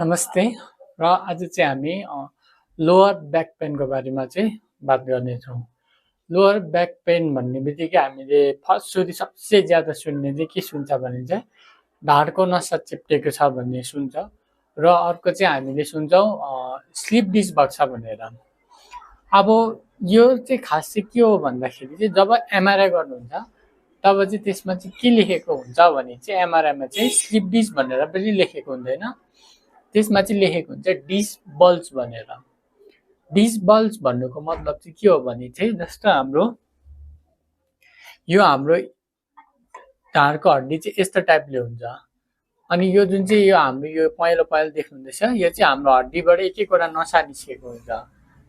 नमस्ते र आज चाहिँ हामी लोअर ब्याक पेनको बारेमा चाहिँ बात गर्नेछौँ। लोअर ब्याक पेन भन्ने बित्तिकै हामीले फर्स्टचोटि सबसे ज्यादा सुन्ने चाहिँ के सुन्छ भने चाहिँ ढाडको नसा चेप्टेको छ भन्ने सुन्छ र अर्को चाहिँ हामीले सुन्छौँ स्लिप डिस भएको छ भनेर। अब यो चाहिँ खास चाहिँ के हो भन्दाखेरि चाहिँ जब एमआरआई गर्नुहुन्छ तब चाहिँ त्यसमा चाहिँ के लेखेको हुन्छ भने चाहिँ एमआरआईमा चाहिँ स्लिप डिस भनेर पनि लेखेको हुँदैन, त्यसमा चाहिँ लेखेको हुन्छ डिस बल्ज भनेर। डिस बल्ज भन्नुको मतलब चाहिँ के हो भने चाहिँ जस्तो हाम्रो ढाडको हड्डी चाहिँ यस्तो टाइपले हुन्छ अनि यो जुन चाहिँ यो हाम्रो यो पहेँलो पहेँलो देख्नुहुँदैछ यो चाहिँ हाम्रो हड्डीबाट एक एकवटा नसा निस्केको हुन्छ।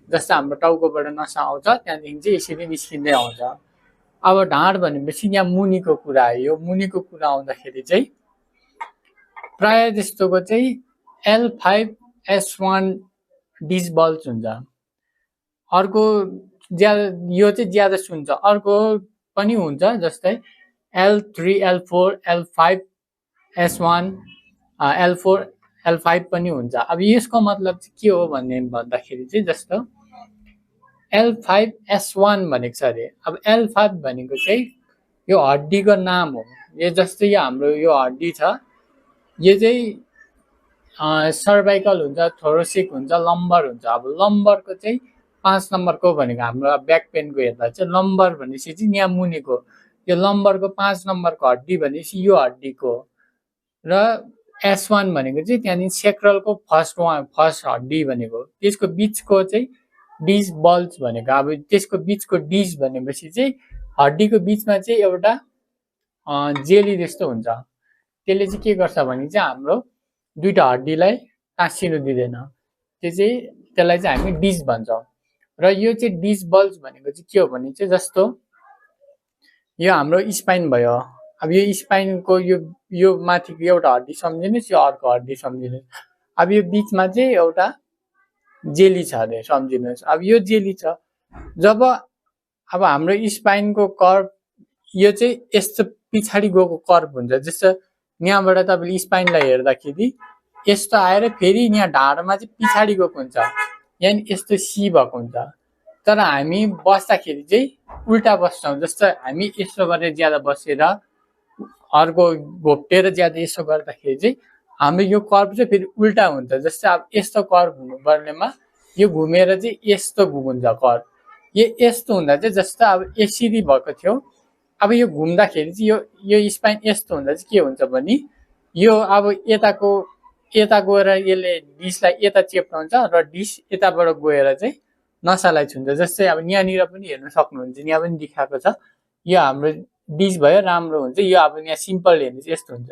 जस्तो हाम्रो टाउकोबाट नसा आउँछ त्यहाँदेखि चाहिँ यसरी निस्किँदै आउँछ। अब ढाड भनेपछि यहाँ मुनिको कुरा आयो। यो मुनिको कुरा आउँदाखेरि चाहिँ प्राय जस्तोको चाहिँ L5S1 डिस बल्ज हुन्छ। अर्को यो चाहिँ ज्यादा सुन्छ। अर्को पनि हुन्छ जस्तै L3, L4, L5S1, L4, L5 पनि हुन्छ। अब यसको मतलब चाहिँ के हो भन्दाखेरि चाहिँ जस्तो L5S1 भनेको छ अरे। अब L5 भनेको चाहिँ यो हड्डीको नाम हो। यो जस्तै यो हाम्रो यो हड्डी छ यो चाहिँ सर्भाइकल हुन्छ, थोरोसिक हुन्छ, लम्बर हुन्छ। अब लम्बरको चाहिँ 5 नम्बरको भनेको हाम्रो ब्याक पेनको हेर्दा चाहिँ लम्बर भनेपछि चाहिँ यहाँ मुनिको यो लम्बरको 5 नम्बरको हड्डी भनेपछि यो हड्डीको र S1 भनेको चाहिँ त्यहाँदेखि सेक्रलको फर्स्ट हड्डी भनेको त्यसको बिचको चाहिँ डिस बल्ज भनेको। अब त्यसको बिचको डिस भनेपछि चाहिँ हड्डीको बिचमा चाहिँ एउटा जेली जस्तो हुन्छ। त्यसले चाहिँ के गर्छ भने चाहिँ हाम्रो दुईटा हड्डीलाई टाँसिनु दिँदैन। त्यसलाई चाहिँ हामी डिस भन्छौँ। र यो चाहिँ डिस बल्ज भनेको चाहिँ के हो भने चाहिँ जस्तो यो हाम्रो स्पाइन भयो। अब यो स्पाइनको यो माथिको एउटा हड्डी सम्झिनुहोस्, यो अर्को हड्डी सम्झिनुहोस्। अब यो बिचमा चाहिँ एउटा जेली छ अरे सम्झिनुहोस्। अब यो जेली छ जब अब हाम्रो स्पाइनको कर्भ यो चाहिँ यस्तो पछाडि गएको कर्भ हुन्छ। जस्तो यहाँबाट तपाईँले स्पाइनलाई हेर्दाखेरि यस्तो आएर फेरि यहाँ ढाडमा चाहिँ पछाडि गएको हुन्छ, यानि यस्तो सी भएको हुन्छ। तर हामी बस्दाखेरि चाहिँ उल्टा बस्छौँ। जस्तो हामी यसो गरेर ज्यादा बसेर अर्को घोप्टेर ज्यादा यसो गर्दाखेरि चाहिँ हाम्रो यो कर्भ चाहिँ फेरि उल्टा हुन्छ। जस्तो अब यस्तो कर्भ हुनुपर्नेमा यो घुमेर चाहिँ यस्तो घुम्छ कर्भ। यो यस्तो हुँदा चाहिँ जस्तो अब यसरी भएको थियो, अब यो घुम्दाखेरि चाहिँ यो स्पाइन यस्तो हुँदा चाहिँ के हुन्छ भने यो अब यता गएर यसले डिसलाई यता चेप्टाउँछ र डिस यताबाट गएर चाहिँ नसालाई छुन्छ। जस्तै अब यहाँनिर पनि हेर्न सक्नुहुन्छ, यहाँ पनि देखाएको छ यो हाम्रो डिस भयो, राम्रो हुन्छ। यो अब यहाँ सिम्पल हेर्नु चाहिँ यस्तो हुन्छ,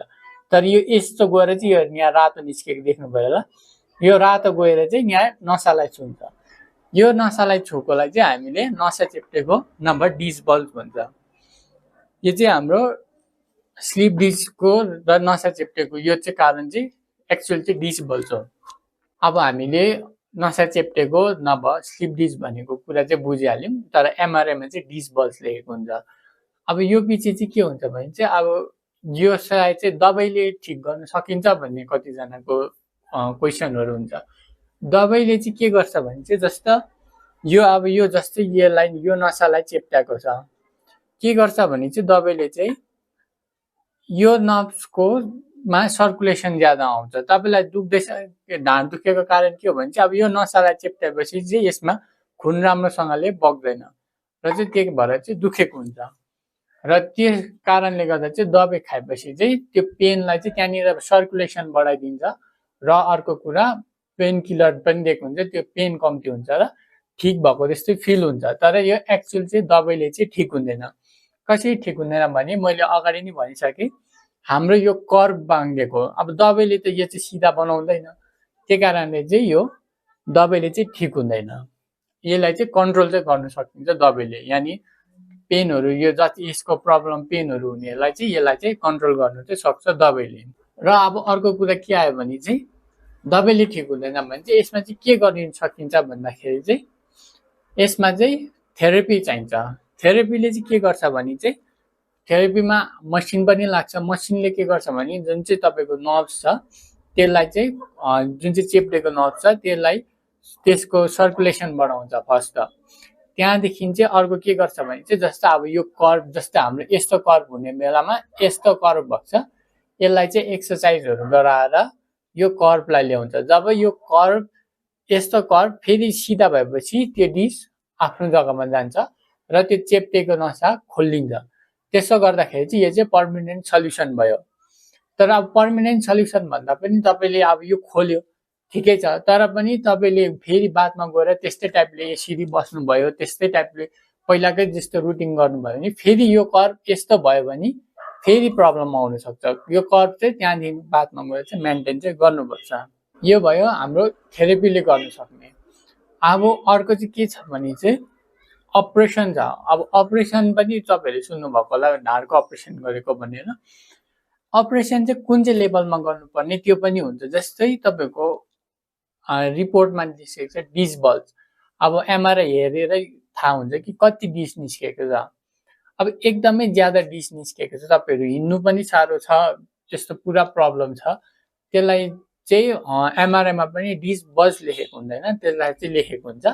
तर यो यस्तो गएर चाहिँ यो यहाँ रातो निस्केको देख्नुभयो होला, यो रातो गएर चाहिँ यहाँ नसालाई छुन्छ। यो नसालाई छोकोलाई चाहिँ हामीले नसा चेप्टेको नम्बर डिस बल्ज भन्छ। यो चाहिँ हाम्रो स्लिप डिसको र नसा चेप्टेको यो चाहिँ कारण चाहिँ एक्चुअल चाहिँ डिस बल्ज हो। अब हामीले नसा चेप्टेको नभए स्लिप डिस भनेको कुरा चाहिँ बुझिहाल्यौँ, तर एमआरआईमा चाहिँ डिस बल्ज लेखेको हुन्छ। अब यो पछि चाहिँ के हुन्छ भने चाहिँ अब यो चाहिँ दबाईले ठिक गर्न सकिन्छ भन्ने कतिजनाको क्वेसनहरू हुन्छ। दबाईले चाहिँ के गर्छ भने चाहिँ जस्तो यो अब यो जस्तै यो नसालाई चेप्टाएको छ, के गर्छ भने चाहिँ दबाईले चाहिँ यो नर्भ्सको मा सर्कुलेसन ज्यादा आउँछ। तपाईँलाई दुख्दैछ, ढाड दुखेको कारण के हो भने चाहिँ अब यो नसालाई चेप्टाएपछि चाहिँ यसमा खुन राम्रोसँगले बग्दैन र चाहिँ त्यही भएर चाहिँ दुखेको हुन्छ। र त्यस कारणले गर्दा चाहिँ दबाई खाएपछि चाहिँ त्यो पेनलाई चाहिँ त्यहाँनिर सर्कुलेसन बढाइदिन्छ र अर्को कुरा पेन किलर पनि दिएको हुन्छ, त्यो पेन कम्ती हुन्छ र ठिक भएको जस्तै फिल हुन्छ। तर यो एक्चुअल चाहिँ दबाईले चाहिँ ठिक हुँदैन। कसरी ठिक हुँदैन भने मैले अगाडि नै भनिसकेँ, हाम्रो यो कर्भ बाङ्गेको। अब दबाईले त यो चाहिँ सिधा बनाउँदैन, त्यही कारणले चाहिँ यो दबाईले चाहिँ ठिक हुँदैन। यसलाई चाहिँ कन्ट्रोल चाहिँ गर्न सकिन्छ दबाईले, यानि पेनहरू यो जति यसको प्रब्लम पेनहरू हुनेलाई चाहिँ यसलाई चाहिँ कन्ट्रोल गर्न चाहिँ सक्छ दबाईले। र अब अर्को कुरा के आयो भने चाहिँ दबाईले ठिक हुँदैन भने चाहिँ यसमा चाहिँ के गर्न सकिन्छ भन्दाखेरि चाहिँ यसमा चाहिँ थेरापी चाहिन्छ। थेरापीले चाहिँ के गर्छ भने चाहिँ थेरापीमा मसिन पनि लाग्छ। मसिनले के गर्छ भने जुन चाहिँ तपाईँको नर्भ्स छ त्यसलाई चाहिँ जुन चाहिँ चेप्टेको नर्भ छ त्यसलाई त्यसको सर्कुलेसन बढाउँछ फर्स्ट त। त्यहाँदेखि चाहिँ अर्को के गर्छ भने चाहिँ जस्तो अब यो कर्भ जस्तो हाम्रो यस्तो कर्भ हुने बेलामा यस्तो कर्भ भएको छ, यसलाई चाहिँ एक्सर्साइजहरू गराएर यो कर्भलाई ल्याउँछ। जब यो कर्भ यस्तो कर्भ फेरि सिधा भएपछि त्यो डिस आफ्नो जग्गामा जान्छ र त्यो चेप्टेको नसा खोलिन्छ। त्यसो गर्दाखेरि चाहिँ यो चाहिँ पर्मानेन्ट सल्युसन भयो। तर अब पर्मानेन्ट सल्युसन भन्दा पनि तपाईँले अब यो खोल्यो ठिकै छ, तर पनि तपाईँले फेरि बादमा गएर त्यस्तै टाइपले यसरी बस्नुभयो, त्यस्तै टाइपले पहिलाकै जस्तो रुटिन गर्नुभयो भने फेरि यो कर्भ यस्तो भयो भने फेरि प्रब्लम आउन सक्छ। यो कर्भ चाहिँ त्यहाँदेखि बादमा गएर चाहिँ मेन्टेन चाहिँ गर्नुपर्छ। यो भयो हाम्रो थेरेपीले गर्न सक्ने। अब अर्को चाहिँ के छ भने चाहिँ अपरेसन छ। अब अपरेसन पनि तपाईँहरूले सुन्नुभएको होला, ढाडको अपरेसन गरेको भनेर। अपरेसन चाहिँ कुन चाहिँ लेभलमा गर्नुपर्ने त्यो पनि हुन्छ। जस्तै तपाईँको रिपोर्टमा निस्केको छ डिस बल्ज, अब एमआरआई हेरेरै थाहा हुन्छ कि कति डिस निस्केको छ। अब एकदमै ज्यादा डिस निस्केको छ, तपाईँहरू हिँड्नु पनि साह्रो छ, त्यस्तो पुरा प्रब्लम छ, त्यसलाई चाहिँ एमआरआईमा पनि डिस बल्ज लेखेको हुँदैन, त्यसलाई चाहिँ लेखेको हुन्छ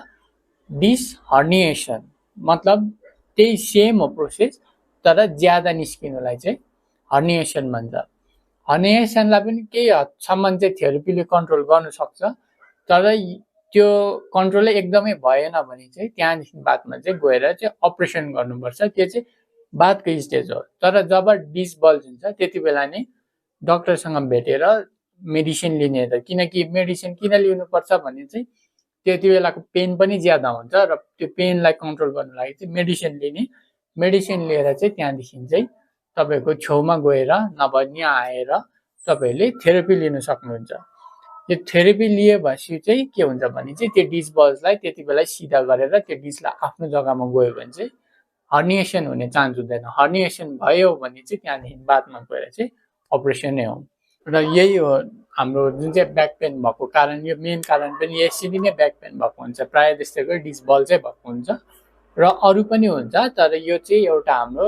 डिस हर्निएसन। मतलब त्यही सेम हो प्रोसेस, तर ज्यादा निस्किनुलाई चाहिँ हर्निएसन भन्छ। हर्निएसनलाई पनि केही हदसम्म चाहिँ थेरेपीले कन्ट्रोल गर्न सक्छ, तर त्यो कन्ट्रोलै एकदमै भएन भने चाहिँ त्यहाँदेखि बादमा चाहिँ गएर चाहिँ अपरेसन गर्नुपर्छ। त्यो चाहिँ बादको स्टेज हो। तर जब डिस बल्ज हुन्छ त्यति बेला नै डक्टरसँग भेटेर मेडिसिन लिने त, किनकि मेडिसिन किन लिनुपर्छ भने चाहिँ त्यति बेलाको पेन पनि ज्यादा हुन्छ र त्यो पेनलाई कन्ट्रोल गर्नु लागि चाहिँ मेडिसिन लिने। मेडिसिन लिएर चाहिँ त्यहाँदेखि चाहिँ तपाईँको छेउमा गएर नभए यहाँ आएर तपाईँहरूले थेरेपी लिन सक्नुहुन्छ। यो थेरेपी लिएपछि चाहिँ के हुन्छ भने चाहिँ त्यो डिस बल्जलाई त्यति बेला सिधा गरेर त्यो डिसलाई आफ्नो जग्गामा गयो भने चाहिँ हर्निएसन हुने चान्स हुँदैन। हर्निएसन भयो भने चाहिँ त्यहाँदेखि बादमा गएर चाहिँ अपरेसनै हो। र यही हो हाम्रो जुन चाहिँ ब्याक पेन भएको कारण। यो मेन कारण पनि यसरी नै ब्याक पेन भएको हुन्छ, प्रायः जस्तैको डिस बल्जै भएको हुन्छ र अरू पनि हुन्छ। तर यो चाहिँ एउटा हाम्रो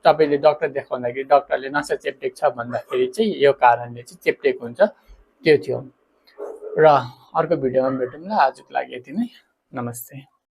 तपाईँले डक्टर देखाउँदाखेरि डक्टरले नसा चेप्टेको छ भन्दाखेरि चाहिँ यो कारणले चाहिँ चेप्टेको हुन्छ, त्यो थियो। र अर्को भिडियोमा भेटौँ ल। आजको लागि यति नै, नमस्ते।